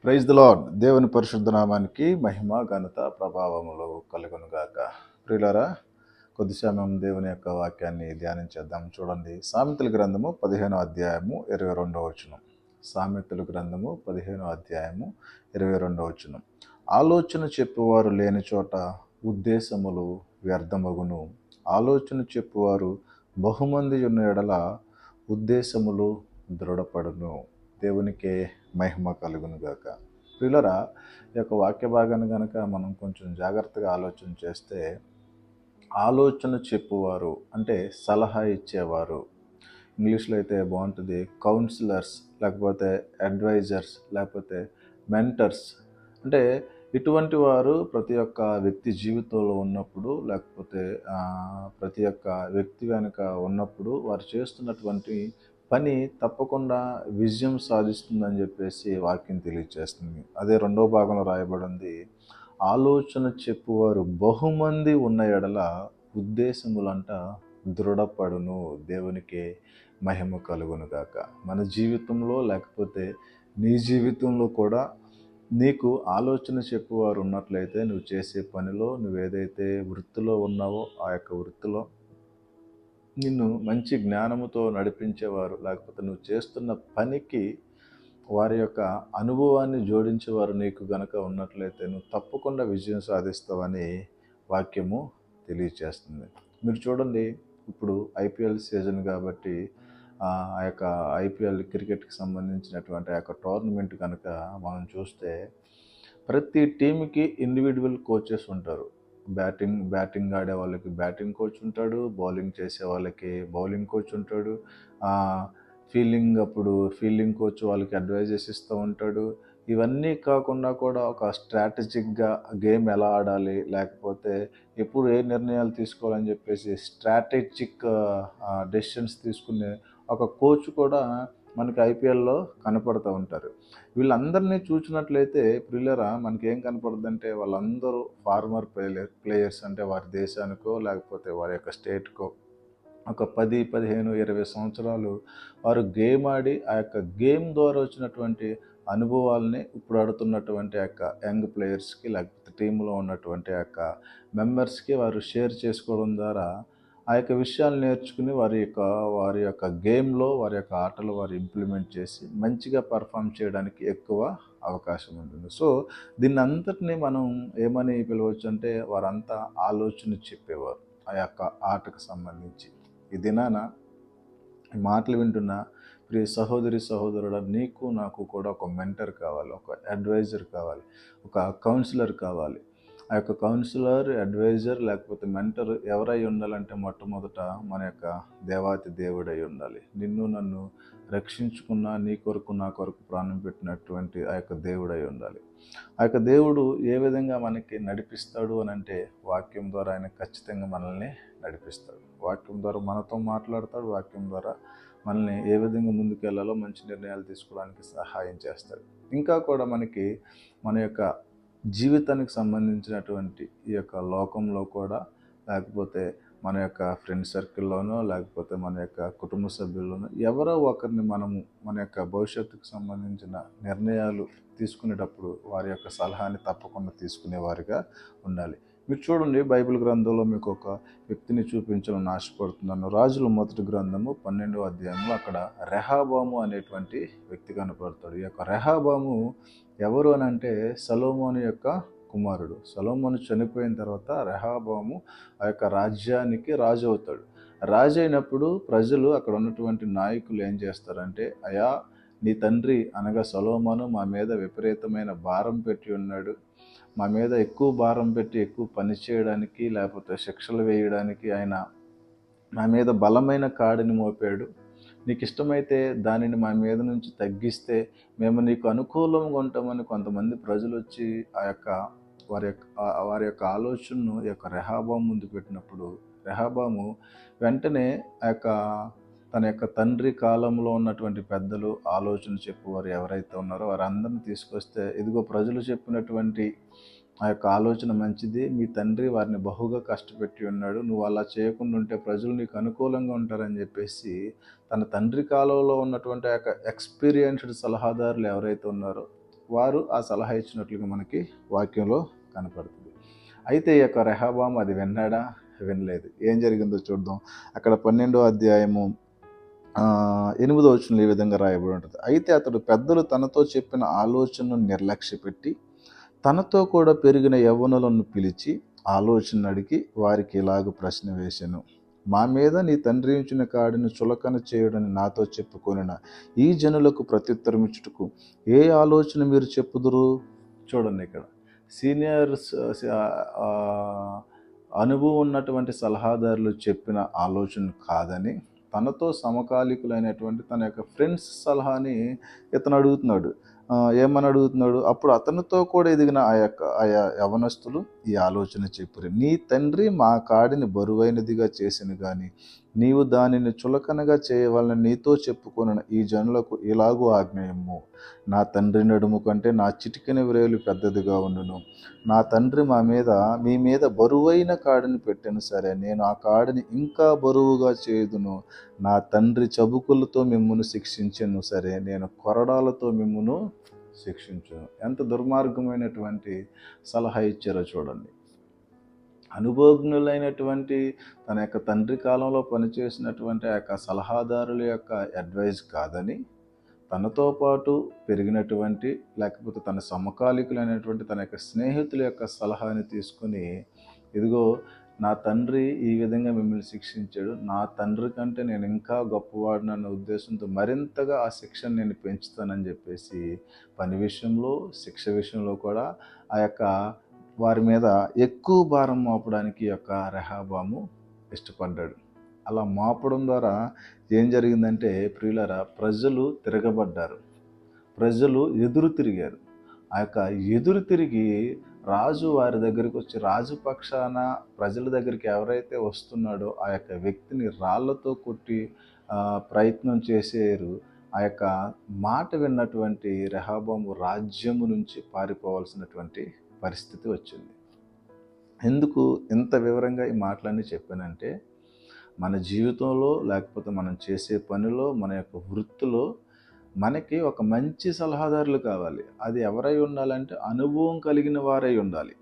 Praise the lord. దేవుని పరిశుద్ధ నామానికి మహిమ ఘనత ప్రభావములు కలుగునుగాక. ప్రియులారా, కొద్ది సమయం దేవుని యొక్క వాక్యాన్ని ధ్యానించేద్దాం. చూడండి, సామెతల గ్రంథము 15వ అధ్యాయము 22వ వచనం. సామెతల గ్రంథము 15వ అధ్యాయము 22వ వచనం. ఆలోచన చెప్పువారు లేని చోట ఉద్దేశములు వ్యర్థమగును. ఆలోచన చెప్పువారు బహుమంది ఉన్న ఎడల ఉద్దేశములు దృఢపడును. దేవునికే మహిమ కలుగును గాక. ప్రియులరా, ఈ యొక్క వాక్య భాగాన్ని కనుక మనం కొంచెం జాగ్రత్తగా ఆలోచన చేస్తే, ఆలోచన చెప్పువారు అంటే సలహా ఇచ్చేవారు. ఇంగ్లీష్లో అయితే బాగుంటుంది, కౌన్సిలర్స్, లేకపోతే అడ్వైజర్స్, లేకపోతే మెంటర్స్. అంటే ఇటువంటి వారు ప్రతి ఒక్క వ్యక్తి జీవితంలో ఉన్నప్పుడు, లేకపోతే ప్రతి ఒక్క వ్యక్తి వెనుక ఉన్నప్పుడు వారు చేస్తున్నటువంటి పని తప్పకుండా విజయం సాధిస్తుందని చెప్పేసి వాక్యం తెలియజేస్తుంది. అదే రెండో భాగంలో రాయబడింది, ఆలోచన చెప్పువారు బహుమంది ఉన్న ఎడల ఉద్దేశములంట దృఢపడును. దేవునికి మహిమ కలుగును గాక. మన జీవితంలో లేకపోతే నీ జీవితంలో కూడా నీకు ఆలోచన చెప్పువారు ఉన్నట్లయితే, నువ్వు చేసే పనిలో, నువ్వు ఏదైతే వృత్తిలో ఉన్నావో ఆ యొక్క వృత్తిలో నిన్ను మంచి జ్ఞానముతో నడిపించేవారు, లేకపోతే నువ్వు చేస్తున్న పనికి వారి యొక్క అనుభవాన్ని జోడించేవారు నీకు గనక ఉన్నట్లయితే, నువ్వు తప్పకుండా విజయం సాధిస్తావని వాక్యము తెలియచేస్తుంది. మీరు చూడండి, ఇప్పుడు ఐపీఎల్ సీజన్ కాబట్టి ఆ యొక్క ఐపీఎల్ క్రికెట్కి సంబంధించినటువంటి ఆ యొక్క టోర్నమెంట్ కనుక మనం చూస్తే, ప్రతి టీంకి ఇండివిజువల్ కోచెస్ ఉంటారు. బ్యాటింగ్ ఆడే వాళ్ళకి బ్యాటింగ్ కోచ్ ఉంటాడు, బౌలింగ్ చేసే వాళ్ళకి బౌలింగ్ కోచ్ ఉంటాడు, ఫీల్డింగ్ కోచ్ వాళ్ళకి అడ్వైజెస్ ఇస్తూ ఉంటాడు. ఇవన్నీ కాకుండా కూడా ఒక స్ట్రాటజిక్గా గేమ్ ఎలా ఆడాలి, లేకపోతే ఎప్పుడు ఏ నిర్ణయాలు తీసుకోవాలని చెప్పేసి స్ట్రాటజిక్ డెసిషన్స్ తీసుకునే ఒక కోచ్ కూడా మనకి ఐపీఎల్లో కనపడుతూ ఉంటారు. వీళ్ళందరినీ చూసినట్లయితే ప్రియులరా, మనకి ఏం కనపడుతుందంటే, వాళ్ళందరూ ఫార్మర్ ప్లేయర్స్. అంటే వారి దేశానికో లేకపోతే వారి యొక్క స్టేట్కో ఒక 10, 15, 20 సంవత్సరాలు వారు గేమ్ ఆడి ఆ యొక్క గేమ్ ద్వారా వచ్చినటువంటి అనుభవాల్ని ఇప్పుడు ఆడుతున్నటువంటి యొక్క యంగ్ ప్లేయర్స్కి, లేకపోతే టీంలో ఉన్నటువంటి యొక్క మెంబర్స్కి వారు షేర్ చేసుకోవడం ద్వారా ఆ యొక్క విషయాలు నేర్చుకుని వారి యొక్క గేమ్లో, వారి యొక్క ఆటలు వారు ఇంప్లిమెంట్ చేసి మంచిగా పర్ఫామ్ చేయడానికి ఎక్కువ అవకాశం ఉంటుంది. సో దీన్ని అంతటినీ మనం ఏమని పిలవచ్చు అంటే, వారంతా ఆలోచన చెప్పేవారు ఆ యొక్క ఆటకు సంబంధించి. ఈ దినాన ఈ మాటలు వింటున్న ప్రియ సహోదరి సహోదరుడు, నీకు నాకు కూడా ఒక మెంటర్ కావాలి, ఒక అడ్వైజర్ కావాలి, ఒక కౌన్సిలర్ కావాలి. ఆ యొక్క కౌన్సిలర్, అడ్వైజర్ లేకపోతే మెంటర్ ఎవరై ఉండాలంటే, మొట్టమొదట మన యొక్క దేవాతి దేవుడై ఉండాలి. నిన్ను నన్ను రక్షించుకున్న, నీ కొరకు నా కొరకు ప్రాణం పెట్టినటువంటి ఆ యొక్క దేవుడై ఉండాలి. ఆ యొక్క దేవుడు ఏ విధంగా మనకి నడిపిస్తాడు అని అంటే, వాక్యం ద్వారా ఆయన ఖచ్చితంగా మనల్ని నడిపిస్తాడు. వాక్యం ద్వారా మనతో మాట్లాడతాడు. వాక్యం ద్వారా మనల్ని ఏ విధంగా ముందుకెళ్లాలో మంచి నిర్ణయాలు తీసుకోవడానికి సహాయం చేస్తాడు. ఇంకా కూడా మనకి మన యొక్క జీవితానికి సంబంధించినటువంటి ఈ యొక్క లోకంలో కూడా, లేకపోతే మన యొక్క ఫ్రెండ్ సర్కిల్లోనో, లేకపోతే మన యొక్క కుటుంబ సభ్యుల్లోనో ఎవరో ఒకరిని మనము మన యొక్క భవిష్యత్తుకు సంబంధించిన నిర్ణయాలు తీసుకునేటప్పుడు వారి యొక్క సలహాని తప్పకుండా తీసుకునేవారిగా ఉండాలి. మీరు చూడండి, బైబిల్ గ్రంథంలో మీకు ఒక వ్యక్తిని చూపించాలని ఆశపడుతున్నాను. రాజుల మొదటి గ్రంథము 12వ అధ్యాయంలో అక్కడ రెహాబాము అనేటువంటి వ్యక్తి కనపడతాడు. ఈ యొక్క రెహాబాము ఎవరు అని అంటే, సొలొమోను యొక్క కుమారుడు. సొలొమోను చనిపోయిన తర్వాత రెహాబాము ఆ యొక్క రాజ్యానికి రాజు అవుతాడు. రాజు అయినప్పుడు ప్రజలు, అక్కడ ఉన్నటువంటి నాయకులు ఏం చేస్తారంటే, అయా నీ తండ్రి అనగా సొలొమోను మా మీద విపరీతమైన భారం పెట్టి ఉన్నాడు, మా మీద ఎక్కువ భారం పెట్టి ఎక్కువ పని చేయడానికి, లేకపోతే శిక్షలు వేయడానికి ఆయన మా మీద బలమైన కాడిని మోపాడు. నీకు ఇష్టమైతే దానిని మా మీద నుంచి తగ్గిస్తే మేము నీకు అనుకూలంగా ఉంటామని కొంతమంది ప్రజలు వచ్చి వారి యొక్క ఆలోచనను ఈ యొక్క రెహాబాము ముందు పెట్టినప్పుడు, రెహాబాము వెంటనే తన యొక్క తండ్రి కాలంలో ఉన్నటువంటి పెద్దలు, ఆలోచన చెప్పువారు ఎవరైతే ఉన్నారో వారందరిని తీసుకొస్తే, ఇదిగో ప్రజలు చెప్పినటువంటి ఆ యొక్క ఆలోచన మంచిది, మీ తండ్రి వారిని బహుగా కష్టపెట్టి ఉన్నాడు, నువ్వు అలా చేయకుండా ఉంటే ప్రజలు నీకు అనుకూలంగా ఉంటారని చెప్పేసి, తన తండ్రి కాలంలో ఉన్నటువంటి ఆ యొక్క ఎక్స్పీరియన్స్డ్ సలహాదారులు ఎవరైతే ఉన్నారో వారు ఆ సలహా ఇచ్చినట్లుగా మనకి వాక్యంలో కనపడుతుంది. అయితే ఈ యొక్క రెహబాము అది విన్నాడా? వినలేదు. ఏం జరిగిందో చూద్దాం. అక్కడ 12వ అధ్యాయము 8వ వచనంలో ఈ విధంగా రాయబడి ఉంటుంది. అయితే అతడు పెద్దలు తనతో చెప్పిన ఆలోచనను నిర్లక్ష్యపెట్టి తనతో కూడా పెరిగిన యవ్వనులను పిలిచి ఆలోచన అడిగి వారికి ఇలాగ ప్రశ్న వేశాను. మా మీద నీ తండ్రి ఉంచిన కాడిని చులకన చేయడని నాతో చెప్పుకొనిన ఈ జనులకు ప్రత్యుత్తరం ఇచ్చుటకు ఏ ఆలోచన మీరు చెప్పుదురు? చూడండి, ఇక్కడ సీనియర్స్, అనుభవం ఉన్నటువంటి సలహాదారులు చెప్పిన ఆలోచన కాదని తనతో సమకాలీకులైనటువంటి తన యొక్క ఫ్రెండ్స్ సలహాని ఇతను అడుగుతున్నాడు. ఏమని అడుగుతున్నాడు? అప్పుడు అతనితో కూడా ఎదిగిన ఆ యవనస్తులు ఈ ఆలోచన చెప్పారు. నీ తండ్రి మా కాడిని బరువైనదిగా చేసిన గాని నీవు దానిని చులకనగా చేయవాలని నీతో చెప్పుకొనిన ఈ జనులకు ఇలాగూ ఆజ్ఞయము. నా తండ్రి నడుము కంటే నా చిటికెన వ్రేలు పెద్దదిగా ఉండును. నా తండ్రి మీ మీద బరువైన కాడిని పెట్టెను సరే, నేను ఆ కాడిని ఇంకా బరువుగా చేయుదును. నా తండ్రి చబుకులతో మిమ్మును శిక్షించెను సరే, నేను కొరడాలతో మిమ్మును శిక్షించును. ఎంత దుర్మార్గమైనటువంటి సలహా ఇచ్చారో చూడండి. అనుభవజ్ఞులైనటువంటి తన యొక్క తండ్రి కాలంలో పనిచేసినటువంటి ఆ యొక్క సలహాదారుల యొక్క అడ్వైజ్ కాదని తనతో పాటు పెరిగినటువంటి లేకపోతే తన సమకాలికులైనటువంటి తన యొక్క స్నేహితుల యొక్క సలహాని తీసుకుని, ఇదిగో నా తండ్రి ఈ విధంగా మిమ్మల్ని శిక్షించాడు, నా తండ్రి కంటే నేను ఇంకా గొప్పవాడినన్న ఉద్దేశంతో మరింతగా ఆ శిక్షను నేను పెంచుతానని చెప్పేసి పని విషయంలో, శిక్ష విషయంలో కూడా ఆ యొక్క వారి మీద ఎక్కువ భారం మోపడానికి యొక్క రెహబాము ఇష్టపడ్డాడు. అలా మోపడం ద్వారా ఏం జరిగిందంటే ప్రియులారా, ప్రజలు తిరగబడ్డారు, ప్రజలు ఎదురు తిరిగారు. ఆ యొక్క ఎదురు తిరిగి రాజు వారి దగ్గరికి వచ్చి రాజు పక్షాన ప్రజల దగ్గరికి ఎవరైతే వస్తున్నాడో ఆ యొక్క వ్యక్తిని రాళ్లతో కొట్టి ప్రయత్నం చేసేరు. ఆ యొక్క మాట విన్నటువంటి రెహబాము రాజ్యము నుంచి పారిపోవాల్సినటువంటి పరిస్థితి వచ్చింది. ఎందుకు ఇంత వివరంగా ఈ మాటలన్నీ చెప్పానంటే, మన జీవితంలో లేకపోతే మనం చేసే పనిలో, మన యొక్క వృత్తిలో మనకి ఒక మంచి సలహాదారులు కావాలి. అది ఎవరై ఉండాలంటే అనుభవం కలిగిన వారై ఉండాలి.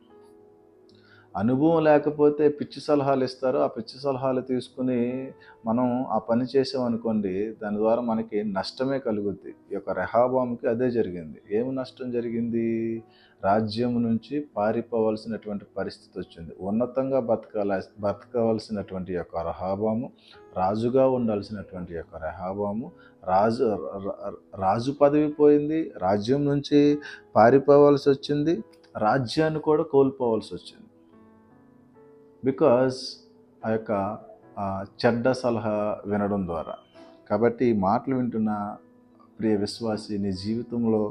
అనుభవం లేకపోతే పిచ్చి సలహాలు ఇస్తారు. ఆ పిచ్చి సలహాలు తీసుకుని మనం ఆ పని చేసామనుకోండి, దాని ద్వారా మనకి నష్టమే కలుగుద్ది. ఈ యొక్క రెహబాముకి అదే జరిగింది. ఏమి నష్టం జరిగింది? రాజ్యం నుంచి పారిపోవాల్సినటువంటి పరిస్థితి వచ్చింది. ఉన్నతంగా బతకవలసినటువంటి యొక్క రెహబాము, రాజుగా ఉండాల్సినటువంటి యొక్క రెహబాము రాజు పదవి పోయింది, రాజ్యం నుంచి పారిపోవాల్సి వచ్చింది, రాజ్యాన్ని కూడా కోల్పోవాల్సి వచ్చింది. బికాజ్ ఆ యొక్క చెడ్డ సలహా వినడం ద్వారా. కాబట్టి ఈ మాటలు వింటున్న ప్రియ విశ్వాసి, నీ జీవితంలో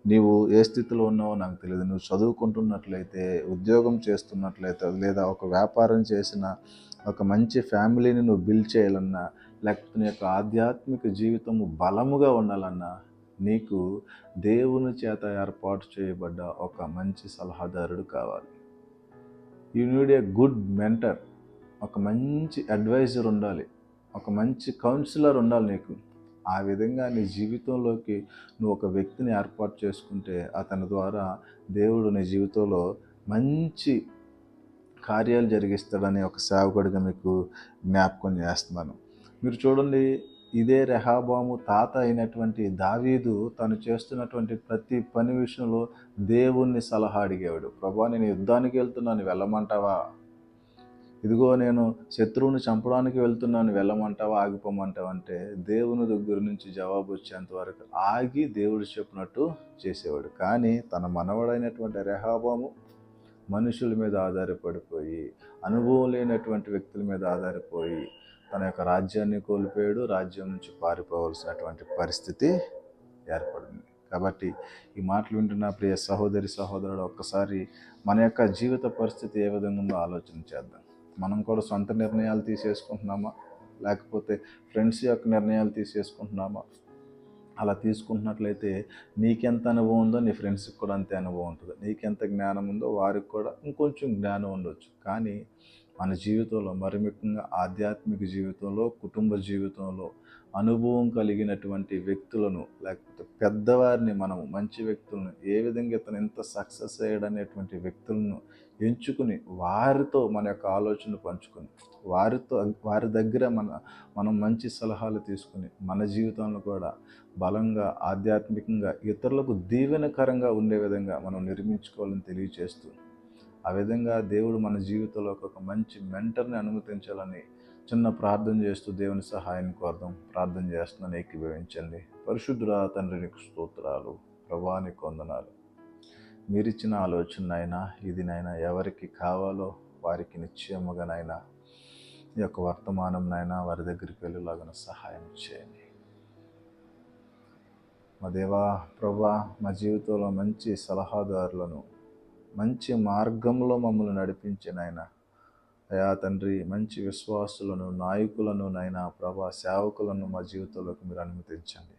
నీవు ఏ స్థితిలో ఉన్నావో నాకు తెలియదు. నువ్వు చదువుకుంటున్నట్లయితే, ఉద్యోగం చేస్తున్నట్లయితే, లేదా ఒక వ్యాపారం చేసిన ఒక మంచి ఫ్యామిలీని నువ్వు బిల్డ్ చేయాలన్నా, లేకపోతే నీ యొక్క ఆధ్యాత్మిక జీవితము బలముగా ఉండాలన్నా, నీకు దేవుని చేత ఏర్పాటు చేయబడ్డ ఒక మంచి సలహాదారుడు కావాలి. You need a good mentor. ఒక మంచి అడ్వైజర్ ఉండాలి, ఒక మంచి కౌన్సిలర్ ఉండాలి నీకు. ఆ విధంగా నీ జీవితంలోకి నువ్వు ఒక వ్యక్తిని ఏర్పాటు చేసుకుంటే అతని ద్వారా దేవుడు నీ జీవితంలో మంచి కార్యాలు జరిగిస్తాడని ఒక సేవకుడిగా మీకు జ్ఞాపకం చేస్తున్నాను. మీరు చూడండి, ఇదే రెహబాము తాత అయినటువంటి దావీదు తను చేస్తున్నటువంటి ప్రతి పని విషయంలో దేవుణ్ణి సలహా అడిగేవాడు. ప్రభా, నేను యుద్ధానికి వెళ్తున్నాను, వెళ్ళమంటావా? ఇదిగో నేను శత్రువుని చంపడానికి వెళ్తున్నాను, వెళ్ళమంటావా, ఆగిపోమంటావా అంటే దేవుని దగ్గర నుంచి జవాబు వచ్చేంత వరకు ఆగి దేవుడు చెప్పినట్టు చేసేవాడు. కానీ తన మనవడైనటువంటి రెహబాము మనుషుల మీద ఆధారపడిపోయి, అనుభవం లేనటువంటి వ్యక్తుల మీద ఆధారపోయి తన యొక్క రాజ్యాన్ని కోల్పోయాడు. రాజ్యం నుంచి పారిపోవలసినటువంటి పరిస్థితి ఏర్పడింది. కాబట్టి ఈ మాటలు వింటున్న ప్రియ సహోదరి సహోదరుడు, ఒక్కసారి మన యొక్క జీవిత పరిస్థితి ఏ విధంగా ఉందో ఆలోచన చేద్దాం. మనం కూడా సొంత నిర్ణయాలు తీసేసుకుంటున్నామా, లేకపోతే ఫ్రెండ్స్ యొక్క నిర్ణయాలు తీసేసుకుంటున్నామా? అలా తీసుకుంటున్నట్లయితే నీకెంత అనుభవం ఉందో నీ ఫ్రెండ్స్కి కూడా అంతే అనుభవం ఉంటుంది. నీకెంత జ్ఞానం ఉందో వారికి కూడా ఇంకొంచెం జ్ఞానం ఉండొచ్చు. కానీ మన జీవితంలో మరి ముఖ్యంగా ఆధ్యాత్మిక జీవితంలో, కుటుంబ జీవితంలో అనుభవం కలిగినటువంటి వ్యక్తులను, లేకపోతే పెద్దవారిని, మనం మంచి వ్యక్తులను, ఏ విధంగా ఇతను ఎంత సక్సెస్ అయ్యాడనేటువంటి వ్యక్తులను ఎంచుకుని వారితో మన యొక్క ఆలోచన పంచుకొని వారి దగ్గర మనం మంచి సలహాలు తీసుకుని మన జీవితంలో కూడా బలంగా ఆధ్యాత్మికంగా ఇతరులకు దీవెనకరంగా ఉండే విధంగా మనం నిర్మించుకోవాలని తెలియచేస్తూ, ఆ విధంగా దేవుడు మన జీవితంలో ఒక మంచి మెంటర్ని అనుమతించాలని చిన్న ప్రార్థన చేస్తూ దేవుని సహాయాన్ని కోరదాం. ప్రార్థన చేస్తున్నాను, ఏకీభవించండి. పరిశుద్ధుడా తండ్రి, నీకు స్తోత్రాలు. ప్రభా, నీకు వందనాలు. మీరిచ్చిన ఆలోచనైనా ఇది నైనా ఎవరికి కావాలో వారికి నిశ్చయముగానైనా ఈ యొక్క వర్తమానంనైనా వారి దగ్గరికి వెళ్ళేలాగా సహాయం చేయండి. మా దేవా, ప్రభా, మా జీవితంలో మంచి సలహాదారులను, మంచి మార్గంలో మమ్మల్ని నడిపించినైనా అయా తండ్రి, మంచి విశ్వాసులను, నాయకులను నైనా ప్రభా, సేవకులను మా జీవితంలోకి మీరు అనుమతించండి.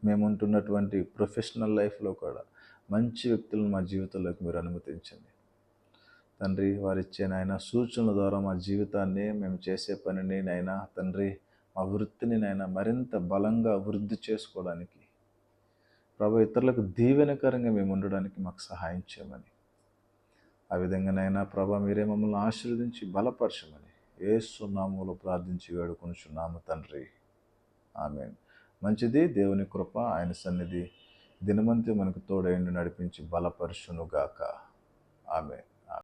మేము ఉంటున్నటువంటి ప్రొఫెషనల్ లైఫ్లో కూడా మంచి వ్యక్తులను మా జీవితంలోకి మీరు అనుమతించండి తండ్రి. వారిచ్చే నాయన సూచనల ద్వారా మా జీవితాన్ని, మేము చేసే పనిని నైనా తండ్రి, మా వృత్తిని నైనా మరింత బలంగా వృద్ధి చేసుకోవడానికి ప్రభా, ఇతరులకు దీవెనకరంగా మేము ఉండడానికి మాకు సహాయం చేయమని, ఆ విధంగానైనా ప్రభా మీరే మమ్మల్ని ఆశీర్వదించి బలపరచమని యేసు నామములో ప్రార్థించి వేడుకొనుచున్నాము తండ్రి. ఆమేన్. మంచిది. దేవుని కృప, ఆయన సన్నిధి దినమంతా మనకు తోడైండి నడిపించి బలపరచునుగాక. ఆమేన్.